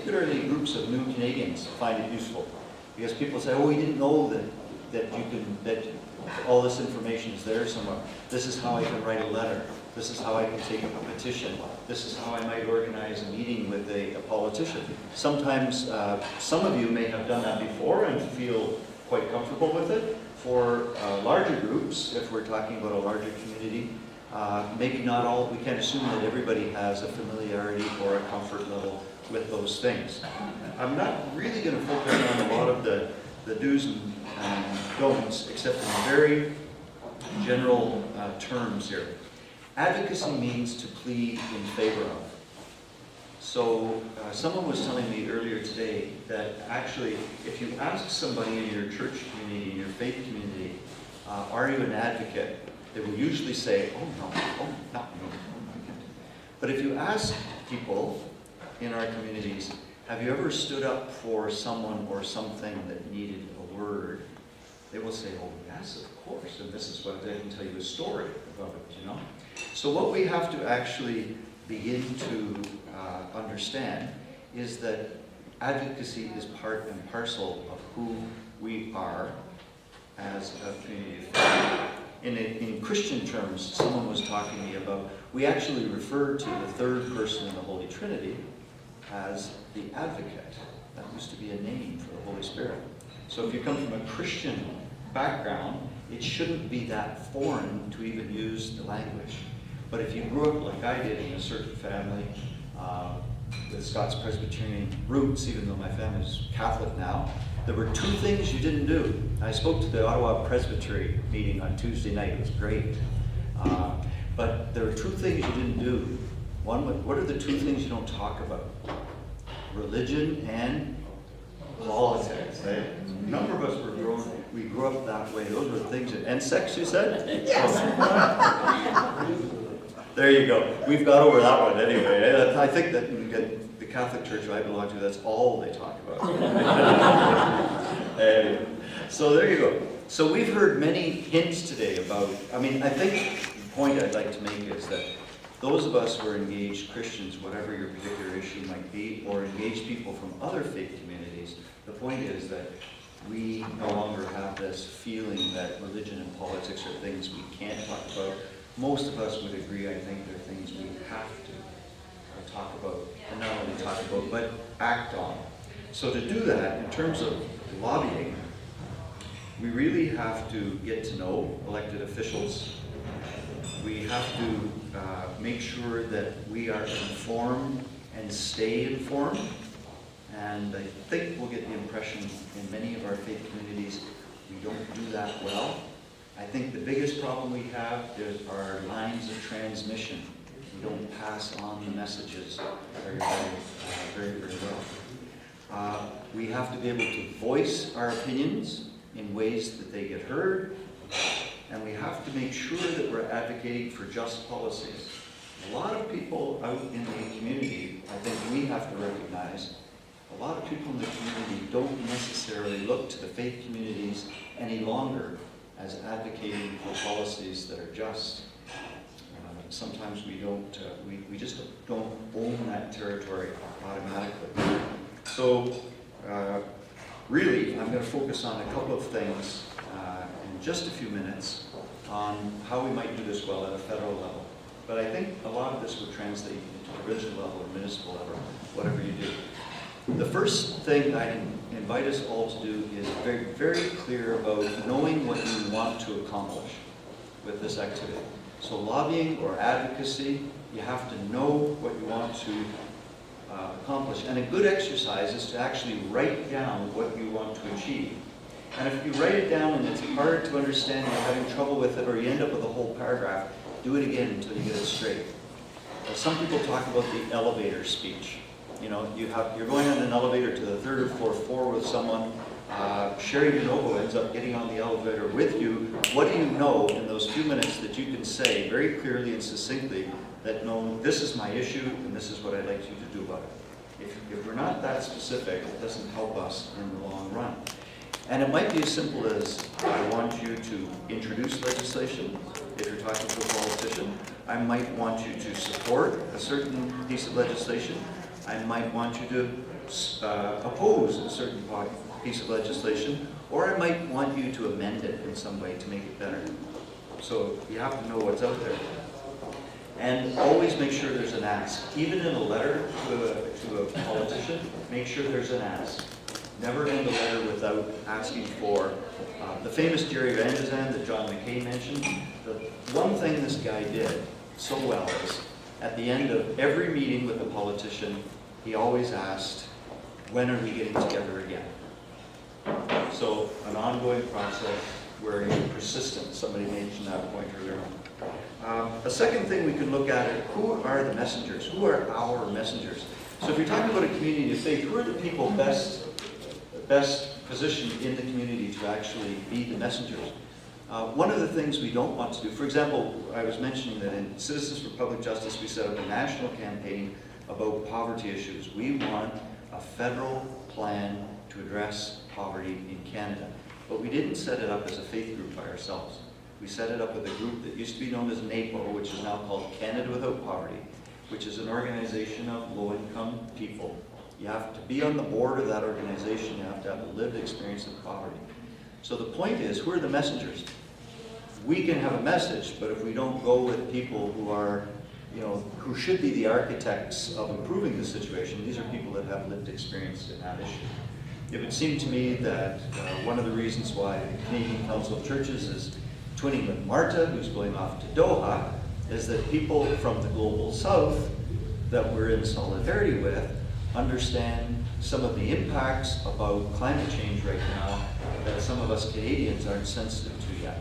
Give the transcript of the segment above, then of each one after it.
particularly groups of new Canadians find it useful. Because people say, oh, we didn't know that all this information is there somewhere. This is how I can write a letter. This is how I can take up a petition. This is how I might organize a meeting with a politician. Sometimes, some of you may have done that before and feel quite comfortable with it. For larger groups, if we're talking about a larger community, maybe not all, we can't assume that everybody has a familiarity or a comfort level with those things. I'm not really going to focus on a lot of the do's and don'ts, except in very general terms here. Advocacy means to plead in favor of. So someone was telling me earlier today that actually, if you ask somebody in your church community, in your faith community, are you an advocate? They will usually say, oh no, oh no, no. But if you ask people in our communities, have you ever stood up for someone or something that needed a word? They will say, oh yes, of course, and this is what they can tell you a story about it, you know? So what we have to actually begin to understand is that advocacy is part and parcel of who we are as a community of faith. In Christian terms, someone was talking to me about, we actually refer to the third person in the Holy Trinity as the advocate. That used to be a name for the Holy Spirit. So if you come from a Christian background, it shouldn't be that foreign to even use the language. But if you grew up like I did in a certain family, with Scots Presbyterian roots, even though my family is Catholic now, there were two things you didn't do. I spoke to the Ottawa Presbytery meeting on Tuesday night. It was great. But there were two things you didn't do. One, what are the two things you don't talk about? Religion and politics. Eh? A number of us we grew up that way. Those were things. And sex, you said? Yes. There you go. We've got over that one anyway. I think that when you get the Catholic Church I belong to, that's all they talk about. Anyway, so there you go. So we've heard many hints today about, I think the point I'd like to make is that those of us who are engaged Christians, whatever your particular issue might be, or engaged people from other faith communities, the point is that we no longer have this feeling that religion and politics are things we can't talk about. Most of us would agree, I think, they're things we have to talk about, and not only talk about, but act on. So to do that, in terms of lobbying, we really have to get to know elected officials. We have to make sure that we are informed and stay informed. And I think we'll get the impression in many of our faith communities we don't do that well. I think the biggest problem we have is our lines of transmission. We don't pass on the messages very well. We have to be able to voice our opinions in ways that they get heard, and we have to make sure that we're advocating for just policies. A lot of people out in the community, I think we have to recognize, a lot of people in the community don't necessarily look to the faith communities any longer as advocating for policies that are just. Sometimes we don't, we just don't own that territory automatically. So really, I'm going to focus on a couple of things in just a few minutes on how we might do this well at a federal level. But I think a lot of this would translate into provincial level or municipal level, whatever you do. The first thing I invite us all to do is very, very clear about knowing what you want to accomplish with this activity. So lobbying or advocacy, you have to know what you want to accomplish. And a good exercise is to actually write down what you want to achieve. And if you write it down and it's hard to understand, you're having trouble with it, or you end up with a whole paragraph, do it again until you get it straight. Some people talk about the elevator speech. You know, you're going on an elevator to the third or fourth floor with someone. Sherry DeNovo ends up getting on the elevator with you. What do you know in those few minutes that you can say very clearly and succinctly that, no, this is my issue and this is what I'd like you to do about it? If we're not that specific, it doesn't help us in the long run. And it might be as simple as, I want you to introduce legislation. If you're talking to a politician, I might want you to support a certain piece of legislation, I might want you to oppose a certain piece of legislation, or I might want you to amend it in some way to make it better. So you have to know what's out there. And always make sure there's an ask. Even in a letter to a politician, make sure there's an ask. Never end a letter without asking for the famous Jerry Van de Zandt that John McKay mentioned. The one thing this guy did so well is, at the end of every meeting with a politician, he always asked, when are we getting together again? So an ongoing process where you're persistent. Somebody mentioned that point earlier on. A second thing we can look at is, who are the messengers? Who are our messengers? So if you're talking about a community of faith, who are the people best positioned in the community to actually be the messengers? One of the things we don't want to do, for example, I was mentioning that in Citizens for Public Justice, we set up a national campaign about poverty issues. We want a federal plan to address poverty in Canada. But we didn't set it up as a faith group by ourselves. We set it up with a group that used to be known as NAPO, which is now called Canada Without Poverty, which is an organization of low-income people. You have to be on the board of that organization. You have to have a lived experience of poverty. So the point is, who are the messengers? We can have a message, but if we don't go with people who are, who should be the architects of improving the situation, these are people that have lived experience in that issue. It would seem to me that one of the reasons why the Canadian Council of Churches is twinning with Marta, who's going off to Doha, is that people from the global south that we're in solidarity with understand some of the impacts about climate change right now that some of us Canadians aren't sensitive to yet.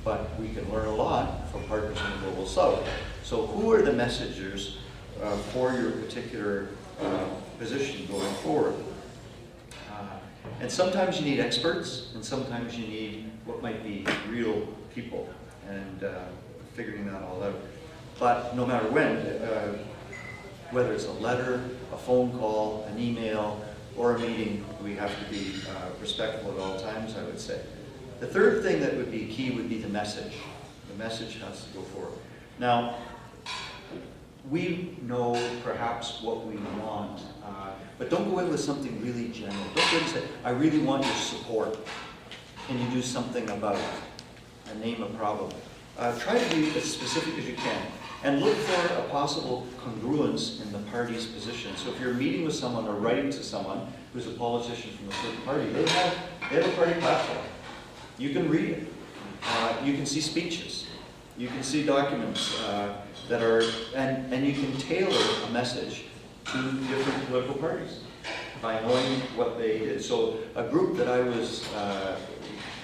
But we can learn a lot from partners in the global south. So who are the messengers for your particular position going forward? And sometimes you need experts, and sometimes you need what might be real people, and figuring that all out. But no matter when, whether it's a letter, a phone call, an email, or a meeting, we have to be respectful at all times, I would say. The third thing that would be key would be the message. The message has to go forward. Now, we know perhaps what we want, but don't go in with something really general. Don't go in and say, I really want your support. Can you do something about it? And name a problem. Try to be as specific as you can. And look for a possible congruence in the party's position. So if you're meeting with someone or writing to someone who's a politician from a certain party, they have a party platform. You can read it. You can see speeches. You can see documents that are, and you can tailor a message to different political parties by knowing what they did. So a group that I was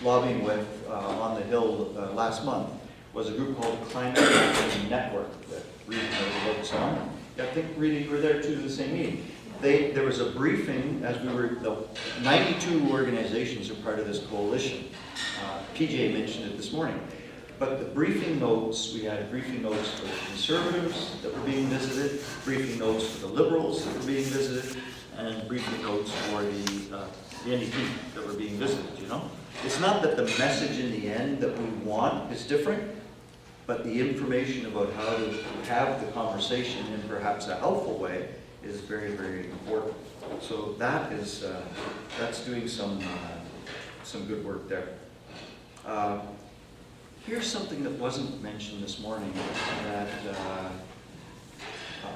lobbying with on the Hill last month was a group called Climate Action Network that Reed knows about some. I think Reed were there too, the same meeting. There was a briefing as we were, the 92 organizations are part of this coalition. PJ mentioned it this morning. But the briefing notes, we had briefing notes for the Conservatives that were being visited, briefing notes for the Liberals that were being visited, and briefing notes for the NDP that were being visited, It's not that the message in the end that we want is different, but the information about how to have the conversation in perhaps a helpful way is very, very important. So that is, that's doing some good work there. Here's something that wasn't mentioned this morning that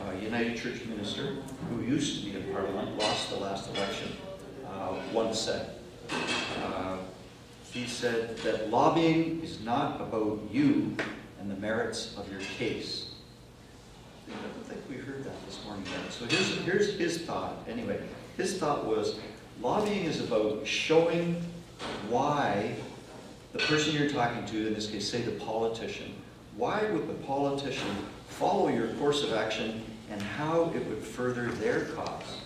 a United Church minister who used to be in Parliament, lost the last election, once said. He said that lobbying is not about you and the merits of your case. I don't think we heard that this morning yet. So here's his thought. Anyway, his thought was lobbying is about showing why the person you're talking to, in this case, say the politician, why would the politician follow your course of action and how it would further their cause?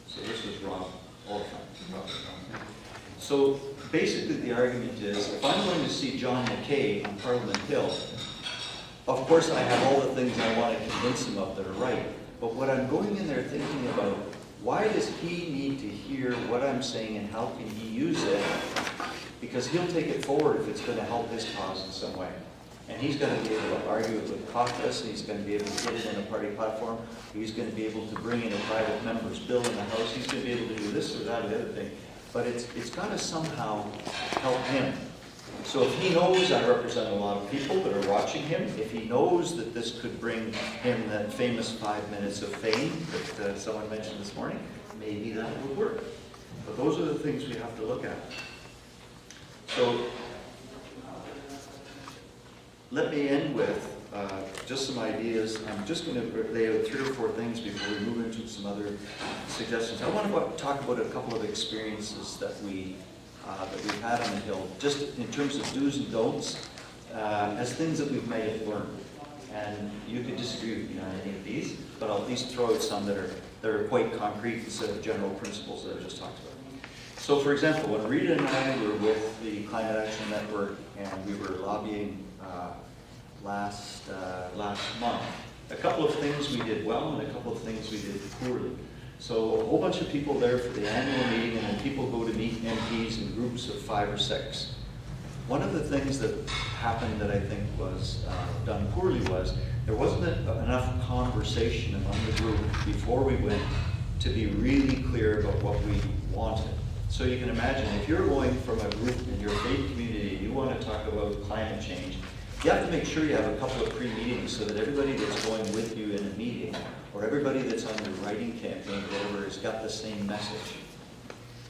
So this was Rob Oliphant. So basically the argument is, if I'm going to see John McKay on Parliament Hill, of course I have all the things I want to convince him of that are right. But what I'm going in there thinking about, why does he need to hear what I'm saying and how can he use it? Because he'll take it forward if it's going to help his cause in some way. And he's going to be able to argue it with caucus, he's going to be able to get it in a party platform, he's going to be able to bring in a private member's bill in the House, he's going to be able to do this or that or the other thing. But it's got to somehow help him. So if he knows I represent a lot of people that are watching him, if he knows that this could bring him that famous 5 minutes of fame that someone mentioned this morning, maybe that would work. But those are the things we have to look at. So let me end with just some ideas. I'm just going to lay out 3 or 4 things before we move into some other suggestions. I want to talk about a couple of experiences that we've had on the Hill, just in terms of do's and don'ts, as things that we've may have learned. And you could disagree with me on any of these, but I'll at least throw out some that are quite concrete instead of general principles that I just talked about. So for example, when Rita and I were with the Climate Action Network and we were lobbying last month, a couple of things we did well and a couple of things we did poorly. So a whole bunch of people there for the annual meeting, and then people go to meet MPs in groups of 5 or 6. One of the things that happened that I think was done poorly was there wasn't enough conversation among the group before we went to be really clear about what we wanted. So you can imagine if you're going from a group in your faith community, you want to talk about climate change, you have to make sure you have a couple of pre-meetings so that everybody that's going with you in a meeting, or everybody that's on your writing campaign, whatever, has got the same message.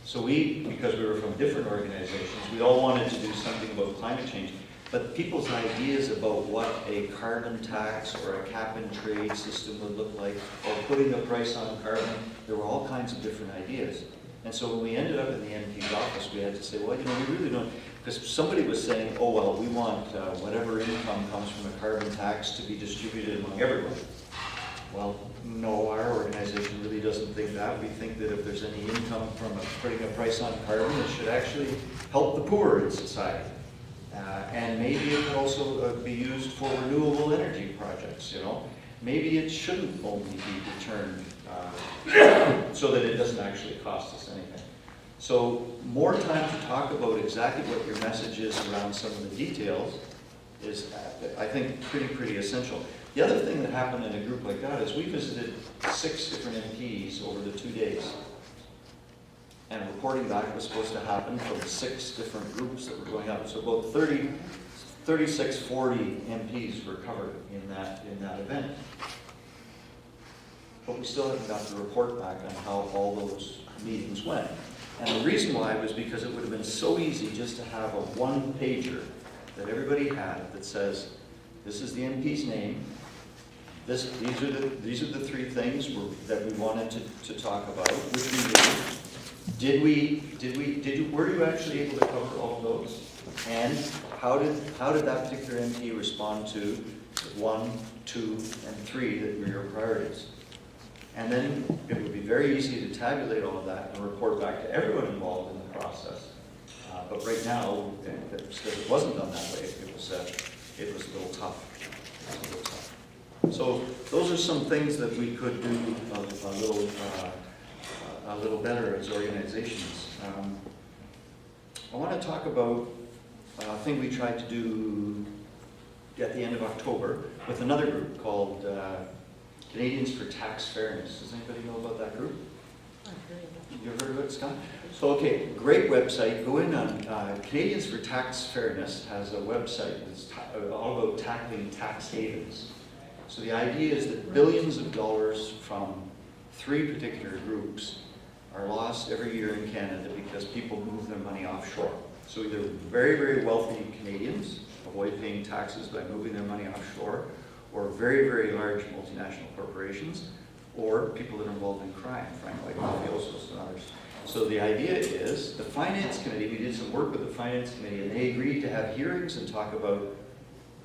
So because we were from different organizations, we all wanted to do something about climate change, but people's ideas about what a carbon tax or a cap-and-trade system would look like, or putting a price on carbon, there were all kinds of different ideas. And so when we ended up in the MP's office, we had to say, well, we really don't, because somebody was saying, oh, well, we want whatever income comes from a carbon tax to be distributed among everyone. Well, no, our organization really doesn't think that. We think that if there's any income from putting a price on carbon, it should actually help the poor in society. And maybe it could also be used for renewable energy projects, Maybe it shouldn't only be returned so that it doesn't actually cost us anything. So more time to talk about exactly what your message is around some of the details is, I think, pretty essential. The other thing that happened in a group like that is we visited 6 different MPs over the 2 days. And reporting back was supposed to happen from 6 different groups that were going up. So about 36, 40 MPs were covered in that event. But we still haven't got the report back on how all those meetings went. And the reason why was because it would have been so easy just to have a 1-pager that everybody had that says, this is the MP's name, these are the 3 things that we wanted to talk about, which we did. Were you actually able to cover all of those? And how did that particular MP respond to 1, 2, and 3 that were your priorities? And then it would be very easy to tabulate all of that and report back to everyone involved in the process. But right now, because it wasn't done that way, it was a little tough. So those are some things that we could do a little better as organizations. I want to talk about a thing we tried to do at the end of October with another group called Canadians for Tax Fairness. Does anybody know about that group? You ever heard of it, Scott? So, okay, great website. Go in on Canadians for Tax Fairness has a website that's all about tackling tax havens. So the idea is that billions of dollars from 3 particular groups are lost every year in Canada because people move their money offshore. So either very, very wealthy Canadians avoid paying taxes by moving their money offshore, or very, very large multinational corporations, or people that are involved in crime, frankly, like mafiosos and others. So the idea is, the Finance Committee, we did some work with the Finance Committee, and they agreed to have hearings and talk about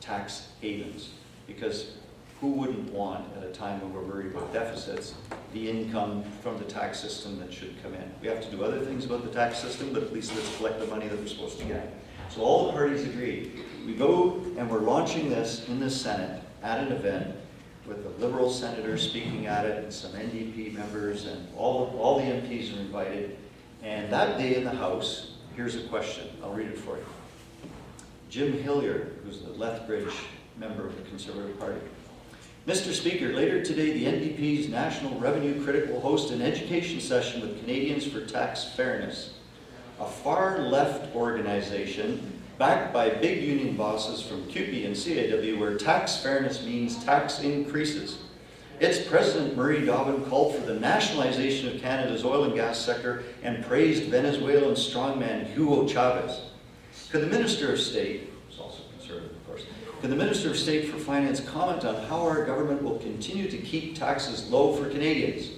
tax havens. Because who wouldn't want, at a time when we're worried about deficits, the income from the tax system that should come in? We have to do other things about the tax system, but at least let's collect the money that we're supposed to get. So all the parties agreed. We go and we're launching this in the Senate at an event with the Liberal senator speaking at it and some NDP members, and all the MPs are invited. And that day in the House, here's a question. I'll read it for you. Jim Hilliard, who's the Lethbridge member of the Conservative Party. Mr. Speaker, later today, the NDP's National Revenue Critic will host an education session with Canadians for Tax Fairness, a far-left organization backed by big union bosses from CUPE and CAW, where tax fairness means tax increases. Its president, Murray Dobbin, called for the nationalization of Canada's oil and gas sector and praised Venezuelan strongman Hugo Chavez. Could the Minister of State, who's also conservative of course, could the Minister of State for Finance comment on how our government will continue to keep taxes low for Canadians?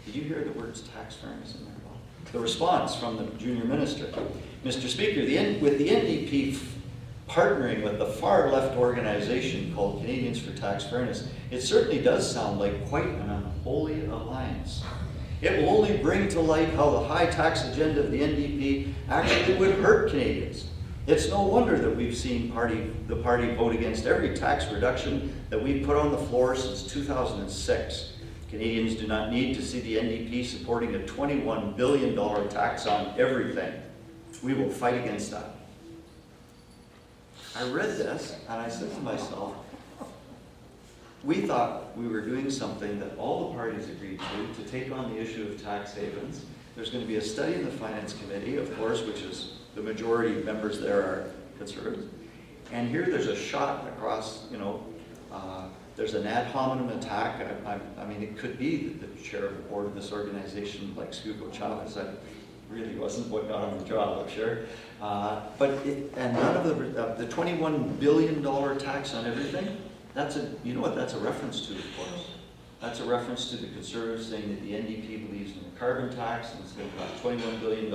Did you hear the words tax fairness in there? The response from the junior minister. Mr. Speaker, with the NDP partnering with the far-left organization called Canadians for Tax Fairness, it certainly does sound like quite an unholy alliance. It will only bring to light how the high tax agenda of the NDP actually would hurt Canadians. It's no wonder that we've seen the party vote against every tax reduction that we've put on the floor since 2006. Canadians do not need to see the NDP supporting a $21 billion tax on everything. We will fight against that. I read this and I said to myself, we thought we were doing something that all the parties agreed to take on the issue of tax havens. There's going to be a study in the Finance Committee, of course, which is the majority of members there are Conservatives. And here there's a shot across, there's an ad hominem attack. I mean, it could be that the chair of the board of this organization likes Hugo Chavez. That really wasn't what got him the job, I'm sure. And none of the $21 billion tax on everything, you know what that's a reference to, of course. That's a reference to the Conservatives saying that the NDP believes in the carbon tax and they've got $21 billion.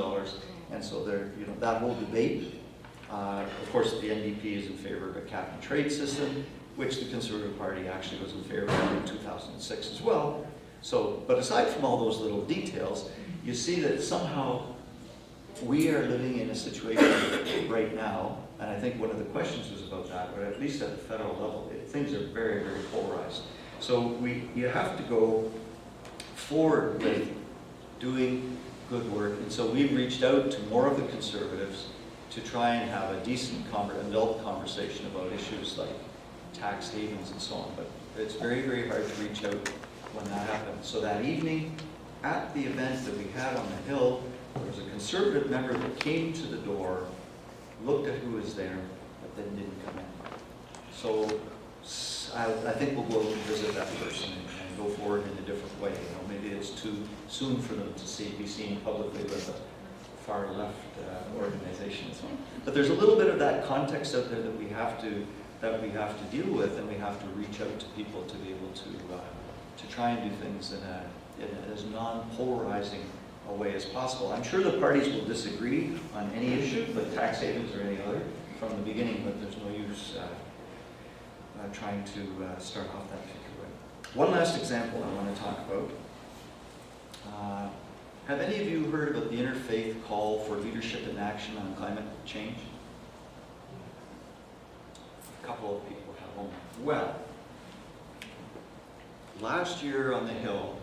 And so that whole debate, of course, the NDP is in favor of a cap and trade system, which the Conservative Party actually was in favor of in 2006 as well. But aside from all those little details, you see that somehow we are living in a situation right now, and I think one of the questions was about that, but at least at the federal level, things are very, very polarized. So you have to go forward with doing good work, and so we've reached out to more of the Conservatives to try and have a decent adult conversation about issues like tax havens and so on, but it's very, very hard to reach out when that happens. So that evening, at the event that we had on the Hill, there was a Conservative member that came to the door, looked at who was there, but then didn't come in. So I think we'll go visit that person and go forward in a different way. Maybe it's too soon for them to be seen publicly with a far left organization and so on. But there's a little bit of that context out there that we have to deal with, and we have to reach out to people to be able to try and do things in as non-polarizing a way as possible. I'm sure the parties will disagree on any issue, like tax havens or any other, from the beginning, but there's no use trying to start off that particular way. One last example I want to talk about. Have any of you heard about the interfaith call for leadership in action on climate change? A couple of people have one. Well, last year on the Hill,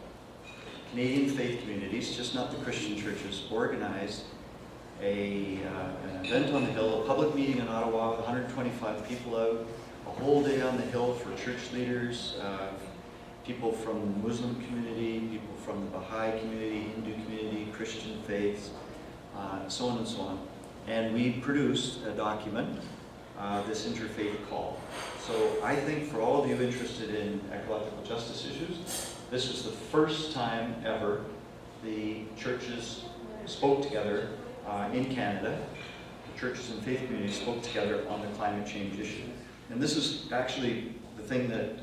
Canadian faith communities, just not the Christian churches, organized an event on the Hill, a public meeting in Ottawa with 125 people out, a whole day on the Hill for church leaders, people from the Muslim community, people from the Baha'i community, Hindu community, Christian faiths, so on and so on. And we produced a document, this interfaith call. So I think for all of you interested in ecological justice issues, this was the first time ever the churches spoke together in Canada. The churches and faith communities spoke together on the climate change issue. And this is actually the thing that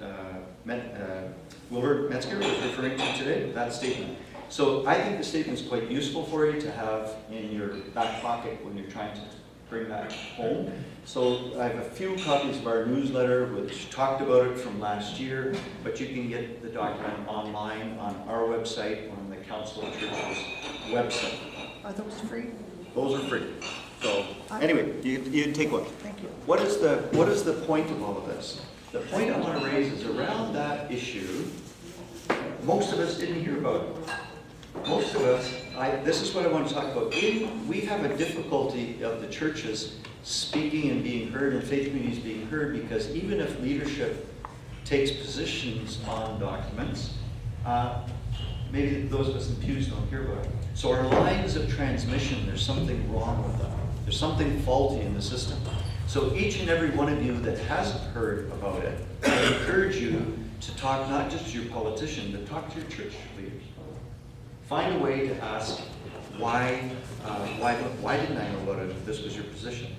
Wilbur Metzger was referring to today, that statement. So I think the statement is quite useful for you to have in your back pocket when you're trying to bring that home. So I have a few copies of our newsletter which talked about it from last year, but you can get the document online on our website, on the Council of Churches website. Are those free? Those are free. So anyway, you take one. Thank you. What is the point of all of this? The point I want to raise is around that issue, most of us didn't hear about it. Most of us, this is what I want to talk about. We have a difficulty of the churches speaking and being heard, and faith communities being heard, because even if leadership takes positions on documents, maybe those of us in pews don't hear about it. So our lines of transmission, there's something wrong with them. There's something faulty in the system. So each and every one of you that hasn't heard about it, I encourage you to talk not just to your politician, but talk to your church leaders. Find a way to ask, why didn't I know about it if this was your position?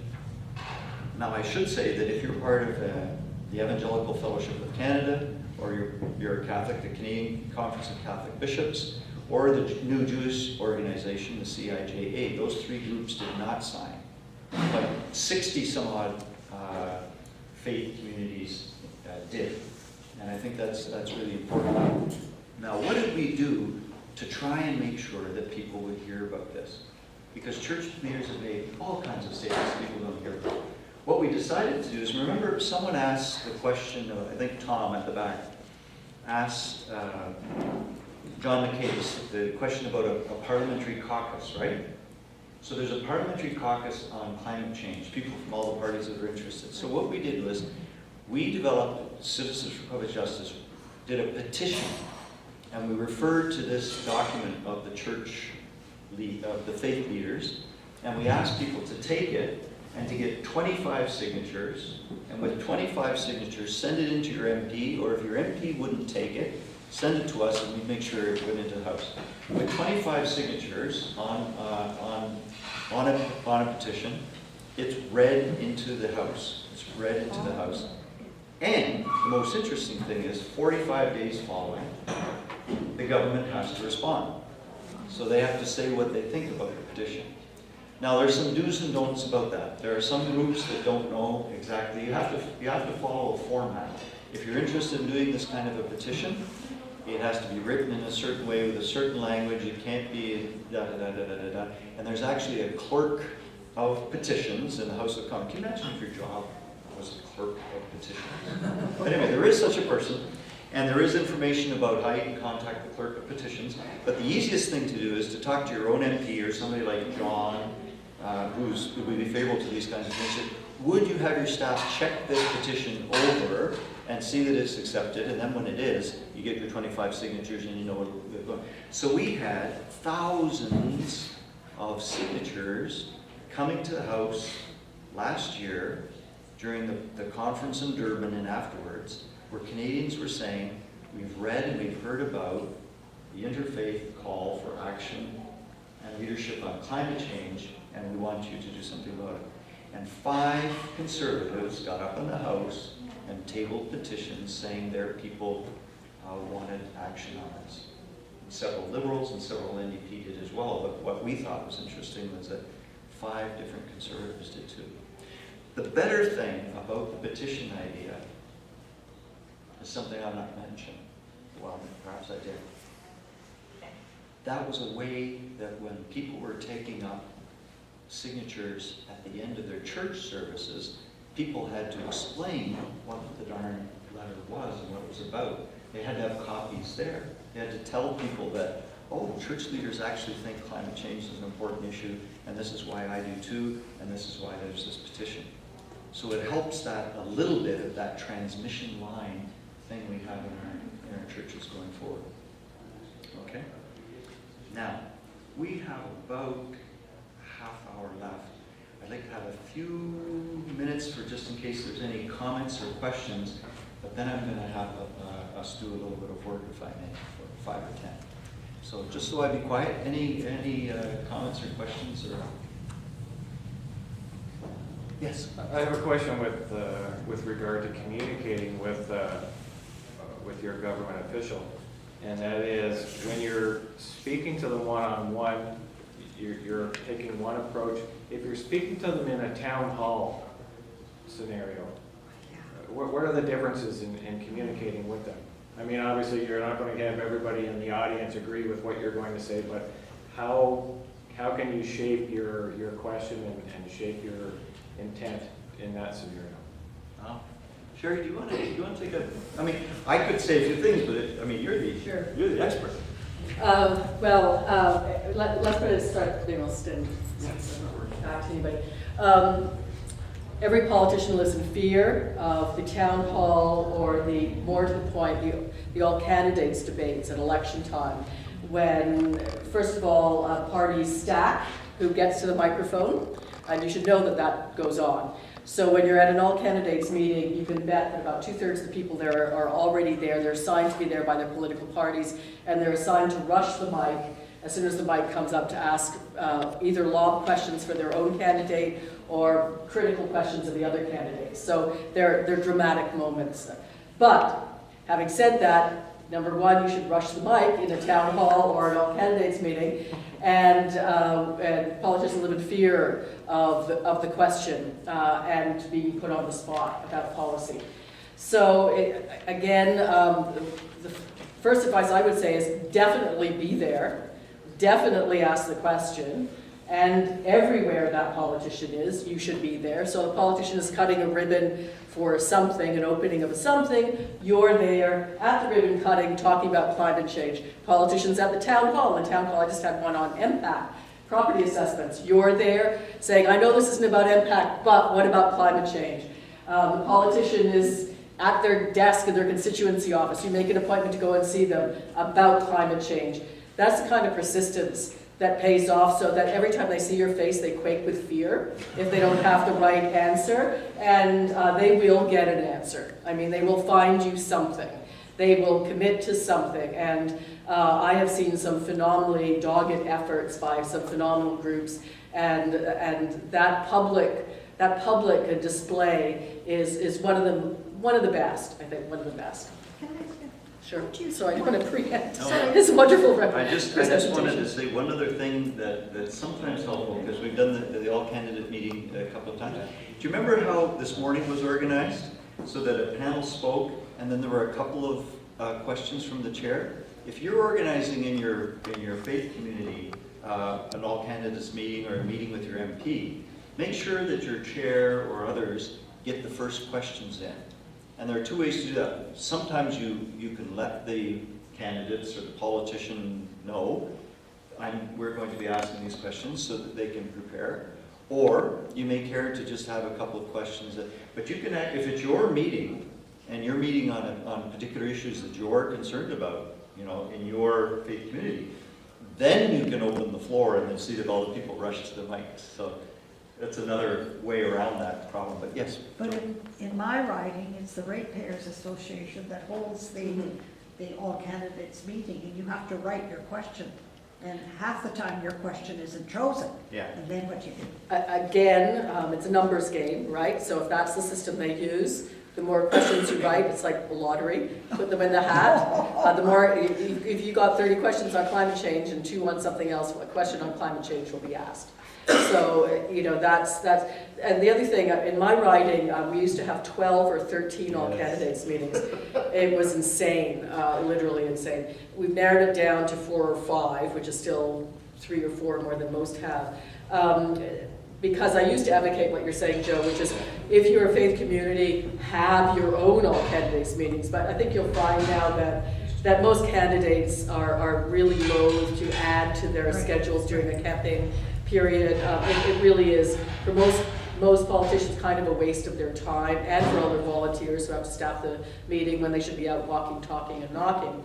Now I should say that if you're part of the Evangelical Fellowship of Canada, or you're a Catholic, the Canadian Conference of Catholic Bishops, or the New Jewish Organization, the CIJA, those three groups did not sign. But 60 some odd faith communities did. And I think that's really important. Now, what did we do to try and make sure that people would hear about this? Because church leaders have made all kinds of statements people don't hear about. What we decided to do is, remember, someone asked the question, I think Tom at the back, asked John McCase the question about a parliamentary caucus, right? So there's a parliamentary caucus on climate change, people from all the parties that are interested. So what we did was, we developed, Citizens for Public Justice, did a petition, and we referred to this document of the church, of the faith leaders, and we asked people to take it and to get 25 signatures, and with 25 signatures, send it into your MP, or if your MP wouldn't take it, send it to us and we'd make sure it went into the House. With 25 signatures on a petition, it's read into the House. It's read into the House. And the most interesting thing is, 45 days following, the government has to respond. So they have to say what they think about the petition. Now there's some do's and don'ts about that. There are some groups that don't know exactly. You have to follow a format. If you're interested in doing this kind of a petition, it has to be written in a certain way with a certain language. It can't be da da da da da da da. And there's actually a clerk of petitions in the House of Commons. Can you imagine if your job was a clerk of petitions? But anyway, there is such a person. And there is information about how you can contact the clerk of petitions. But the easiest thing to do is to talk to your own MP or somebody like John, who would be favorable to these kinds of things. Would you have your staff check this petition over and see that it's accepted? And then when it is, you get your 25 signatures and you know what it's going. So we had thousands of signatures coming to the House last year during the conference in Durban and afterwards, where Canadians were saying, we've read and we've heard about the interfaith call for action and leadership on climate change, and we want you to do something about it. And 5 conservatives got up in the House and tabled petitions saying their people wanted action on this. Several Liberals and several NDP did as well, but what we thought was interesting was that 5 different conservatives did too. The better thing about the petition idea is something I'm not mentioning. Well, perhaps I did. That was a way that when people were taking up signatures at the end of their church services, people had to explain what the darn letter was and what it was about. They had to have copies there. They had to tell people that, oh, church leaders actually think climate change is an important issue, and this is why I do too, and this is why there's this petition. So it helps that a little bit of that transmission line thing we have in our churches going forward. Okay? Now, we have about half hour left. I'd like to have a few minutes for just in case there's any comments or questions, but then I'm going to have us do a little bit of work, if I may, for 5 or 10. So just so I be quiet, any comments or questions? Or yes? I have a question with regard to communicating with your government official, and that is, when you're speaking to them one-on-one, you're taking one approach. If you're speaking to them in a town hall scenario, what are the differences in communicating with them? I mean, obviously, you're not going to have everybody in the audience agree with what you're going to say, but how can you shape your question and shape your intent in that scenario? Sherry, do you want to take a? I mean, I could say a few things, but you're the expert. Let's put it start Clemoston, back to anybody. every politician lives in fear of the town hall or the, more to the point, the all candidates debates at election time, when, first of all, parties stack who gets to the microphone, and you should know that that goes on. So when you're at an all candidates meeting, you can bet that about 2/3 of the people there are already there. They're assigned to be there by their political parties, and they're assigned to rush the mic as soon as the mic comes up to ask either lob questions for their own candidate or critical questions of the other candidates. So they're dramatic moments. But having said that, number one, you should rush the mic in a town hall or an all candidates meeting, and politicians live in fear of the question and being put on the spot about policy. So again, the first advice I would say is definitely be there, definitely ask the question, and everywhere that politician is, you should be there. So the politician is cutting a ribbon for something, an opening of something, you're there at the ribbon cutting talking about climate change. Politicians at the town hall, I just had one on impact, property assessments, you're there saying, I know this isn't about impact, but what about climate change? The politician is at their desk in their constituency office, you make an appointment to go and see them about climate change. That's the kind of persistence that pays off, so that every time they see your face, they quake with fear if they don't have the right answer, and they will get an answer. I mean, they will find you something. They will commit to something, and I have seen some phenomenally dogged efforts by some phenomenal groups, and that public display is one of the best. I think one of the best. Can I ask you? Sure. So I don't want to preempt. No. It's wonderful. I just wanted to say one other thing that's sometimes helpful, because we've done the all-candidate meeting a couple of times. Do you remember how this morning was organized? So that a panel spoke, and then there were a couple of questions from the chair. If you're organizing in your faith community an all-candidates meeting or a meeting with your MP, make sure that your chair or others get the first questions in. And there are two ways to do that. Sometimes you can let the candidates or the politician know, we're going to be asking these questions so that they can prepare. Or you may care to just have a couple of questions. But you can, if it's your meeting, and you're meeting on particular issues that you're concerned about, in your faith community, then you can open the floor and then see that all the people rush to the mics. So that's another way around that problem, but yes. But in my writing, it's the Ratepayers Association that holds the all candidates meeting, and you have to write your question. And half the time your question isn't chosen. Yeah. And then what you do? Again, it's a numbers game, right? So if that's the system they use, the more questions you write, it's like a lottery, put them in the hat. The more, if you got 30 questions on climate change and 2 on something else, a question on climate change will be asked. So, that's, and the other thing, in my writing, we used to have 12 or 13 all candidates meetings. It was insane, literally insane. We've narrowed it down to 4 or 5, which is still 3 or 4 more than most have. Because I used to advocate what you're saying, Joe, which is if you're a faith community, have your own all candidates meetings. But I think you'll find now that most candidates are really loath to add to their schedules during the campaign period. It really is, for most politicians, kind of a waste of their time, and for all their volunteers who have to staff the meeting when they should be out walking, talking, and knocking.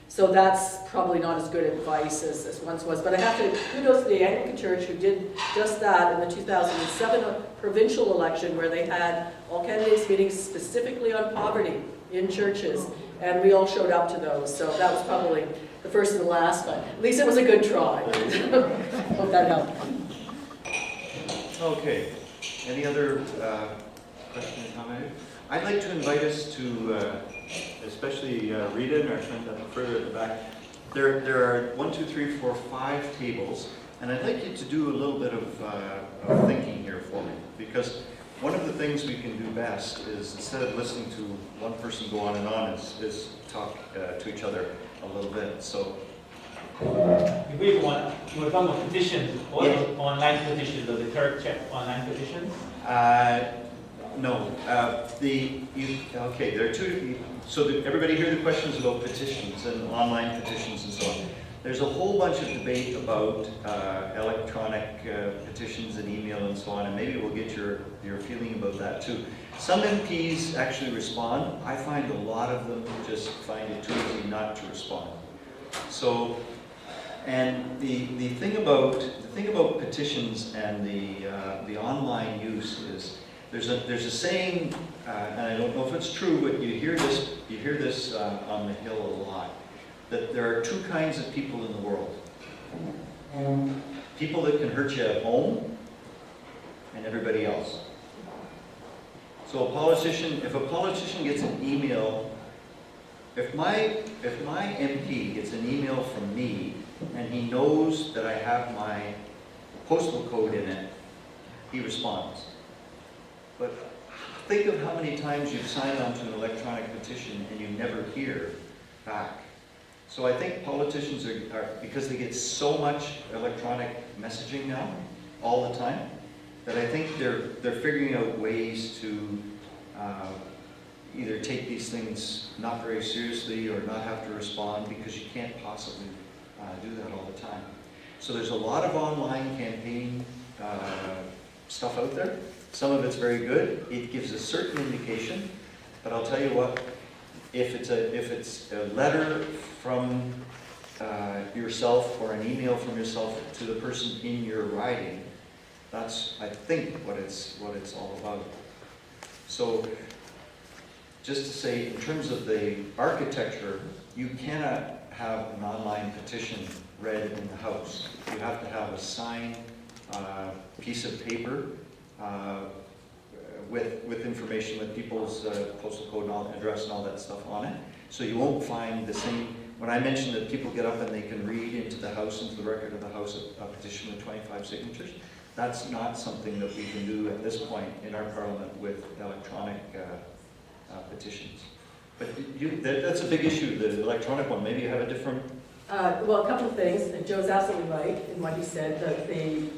So that's probably not as good advice as once was. But I have to kudos to the Anglican Church, who did just that in the 2007 provincial election, where they had all candidates meetings specifically on poverty in churches, and we all showed up to those. So that was probably the first and the last, but at least it was a good try. Hope that helped. Okay. Any other questions or comments? I'd like to invite us to, especially Rita and our friend further at the back. There are 1, 2, 3, 4, 5 tables, and I'd like you to do a little bit of thinking here for me, because one of the things we can do best is, instead of listening to one person go on and on, is talk to each other a little bit. So, if we want, we're talking about petitions, or yeah. Online petitions, or the clerk check online petitions? No. Okay, there are two. So did everybody hear the questions about petitions and online petitions and so on? There's a whole bunch of debate about electronic petitions and email and so on, and maybe we'll get your feeling about that too. Some MPs actually respond. I find a lot of them just find it too easy not to respond. So, and the thing about petitions and the online use is there's a saying, and I don't know if it's true, but you hear this on the Hill a lot, that there are two kinds of people in the world. People that can hurt you at home, and everybody else. So if a politician gets an email, if my MP gets an email from me, and he knows that I have my postal code in it, he responds. But think of how many times you've signed on to an electronic petition and you never hear back. So I think politicians are because they get so much electronic messaging now, all the time, that I think they're figuring out ways to either take these things not very seriously or not have to respond, because you can't possibly do that all the time. So there's a lot of online campaign stuff out there. Some of it's very good. It gives a certain indication, but I'll tell you what, if it's a letter from yourself or an email from yourself to the person in your riding, that's, I think, what it's all about. So just to say, in terms of the architecture, you cannot have an online petition read in the House. You have to have a signed piece of paper with information, with people's postal code and all, address and all that stuff on it. So you won't find the same. When I mentioned that people get up and they can read into the House, into the record of the House, a petition with 25 signatures, that's not something that we can do at this point in our Parliament with electronic petitions. But that's a big issue, the electronic one. Maybe you have a different... Well, a couple of things. Joe's absolutely right in what he said, that the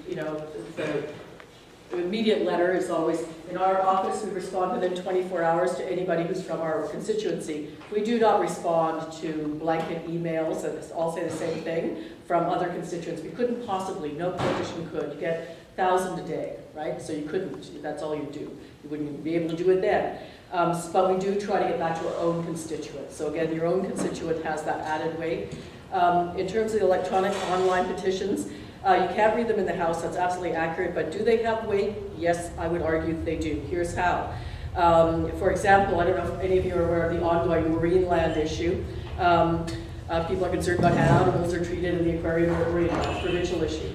immediate letter is always, in our office, we respond within 24 hours to anybody who's from our constituency. We do not respond to blanket emails that all say the same thing from other constituents. We couldn't possibly, no politician could. You get 1,000 a day, right? So you couldn't, that's all you do. You wouldn't even be able to do it then. But we do try to get back to our own constituents. So again, your own constituent has that added weight. In terms of the electronic online petitions, you can't read them in the House, that's absolutely accurate, but do they have weight? Yes, I would argue they do. Here's how. For example, I don't know if any of you are aware of the ongoing marine land issue. People are concerned about how animals are treated in the aquarium or marine, provincial issue.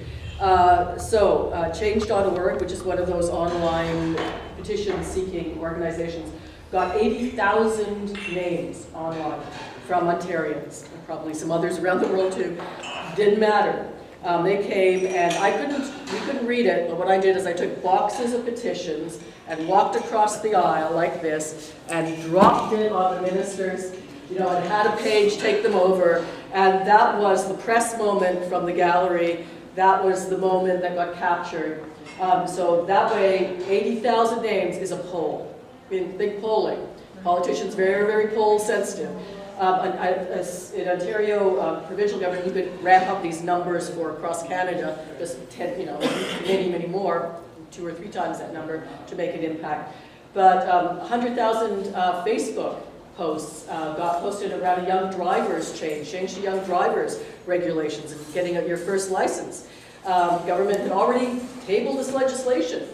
Change.org, which is one of those online petition-seeking organizations, got 80,000 names online from Ontarians, and probably some others around the world too. Didn't matter. They came, and we couldn't read it, but what I did is I took boxes of petitions and walked across the aisle like this and dropped it on the ministers, and had a page take them over, and that was the press moment from the gallery. That was the moment that got captured. So that way, 80,000 names is a poll. Think polling. Politicians very, very poll sensitive. In Ontario provincial government, you could ramp up these numbers for across Canada, just 10, many more, 2 or 3 times that number to make an impact. But 100,000 Facebook posts got posted around a young drivers change to young drivers regulations and getting your first license. Government had already tabled this legislation.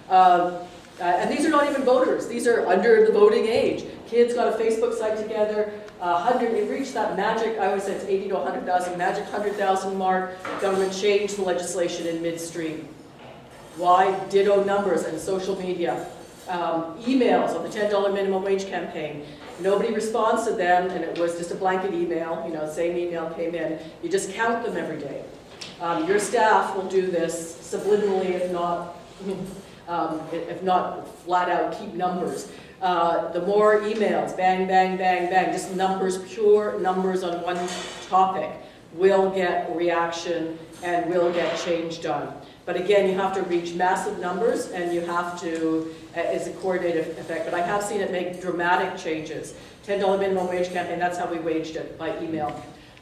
And these are not even voters. These are under the voting age. Kids got a Facebook site together. It reached that magic, I always say it's 80 to 100,000, magic 100,000 mark. Government changed the legislation in midstream. Why? Ditto numbers and social media. Emails on the $10 minimum wage campaign. Nobody responds to them, and it was just a blanket email. Same email came in. You just count them every day. Your staff will do this subliminally, if not flat out keep numbers. The more emails, bang, bang, bang, bang, just numbers, pure numbers on one topic will get reaction and will get change done. But again, you have to reach massive numbers, and you have to, it's a coordinated effect. But I have seen it make dramatic changes. $10 minimum wage campaign, that's how we waged it, by email,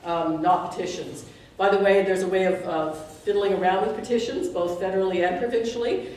not petitions. By the way, there's a way of fiddling around with petitions, both federally and provincially.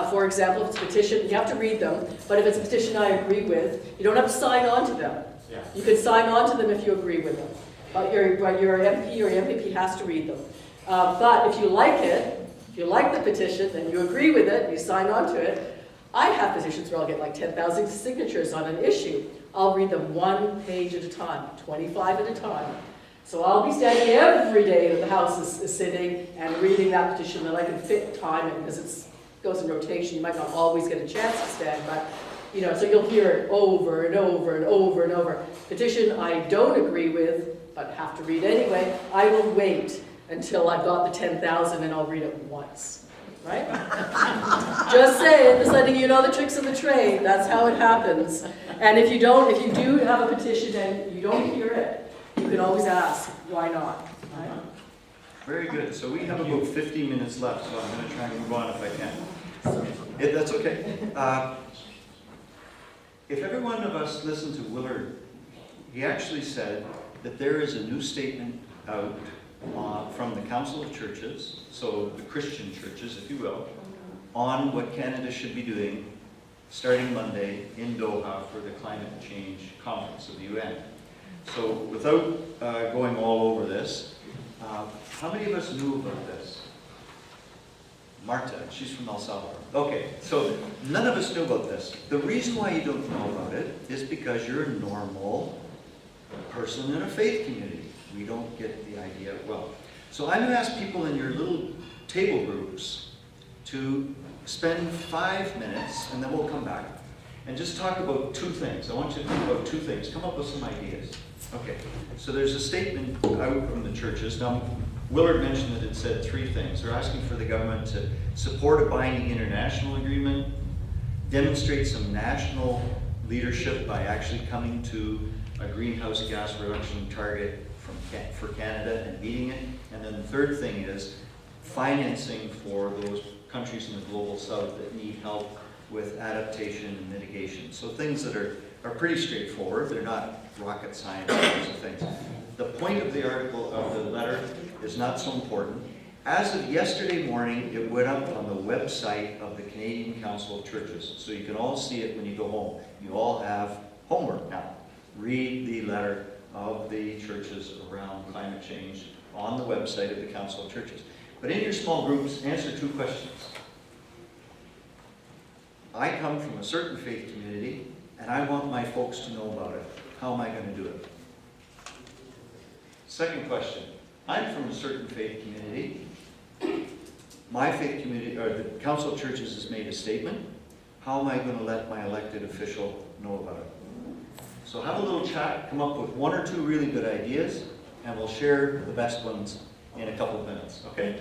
For example, if it's a petition, you have to read them, but if it's a petition I agree with, you don't have to sign on to them. Yeah. You can sign on to them if you agree with them. But your MP or your MPP has to read them. But if you like it, if you like the petition, and you agree with it, and you sign on to it, I have petitions where I'll get like 10,000 signatures on an issue. I'll read them 1 page at a time, 25 at a time. So I'll be standing every day that the House is sitting and reading that petition that I can fit time in, because it goes in rotation. You might not always get a chance to stand, but you know, so you'll hear it over and over and over and over. Petition I don't agree with, but have to read anyway, I will wait until I've got the 10,000 and I'll read it once, right? Just saying, just letting you know the tricks of the trade. That's how it happens. And if you do have a petition and you don't hear it, you can always ask, why not? Right? Very good. So we have about 15 minutes left, so I'm going to try and move on if I can. That's okay. If every one of us listened to Willard, he actually said that there is a new statement out from the Council of Churches, so the Christian churches, if you will, on what Canada should be doing starting Monday in Doha for the Climate Change Conference of the UN. So without going all over this, how many of us knew about this? Marta, she's from El Salvador. Okay, so none of us knew about this. The reason why you don't know about it is because you're a normal person in a faith community. We don't get the idea well. So I'm going to ask people in your little table groups to spend 5 minutes, and then we'll come back, and just talk about 2 things. I want you to think about 2 things. Come up with some ideas. Okay, so there's a statement out from the churches. Now, Willard mentioned that it said 3 things. They're asking for the government to support a binding international agreement, demonstrate some national leadership by actually coming to a greenhouse gas reduction target for Canada and meeting it. And then the third thing is financing for those countries in the global south that need help with adaptation and mitigation. So things that are pretty straightforward. They're not rocket science kinds of things. The point of the article, of the letter, is not so important. As of yesterday morning, it went up on the website of the Canadian Council of Churches. So you can all see it when you go home. You all have homework now. Read the letter of the churches around climate change on the website of the Council of Churches. But in your small groups, answer 2 questions. I come from a certain faith community, and I want my folks to know about it. How am I going to do it? Second question. I'm from a certain faith community. My faith community, or the Council of Churches, has made a statement. How am I going to let my elected official know about it? So have a little chat, come up with 1 or 2 really good ideas, and we'll share the best ones in a couple of minutes, okay?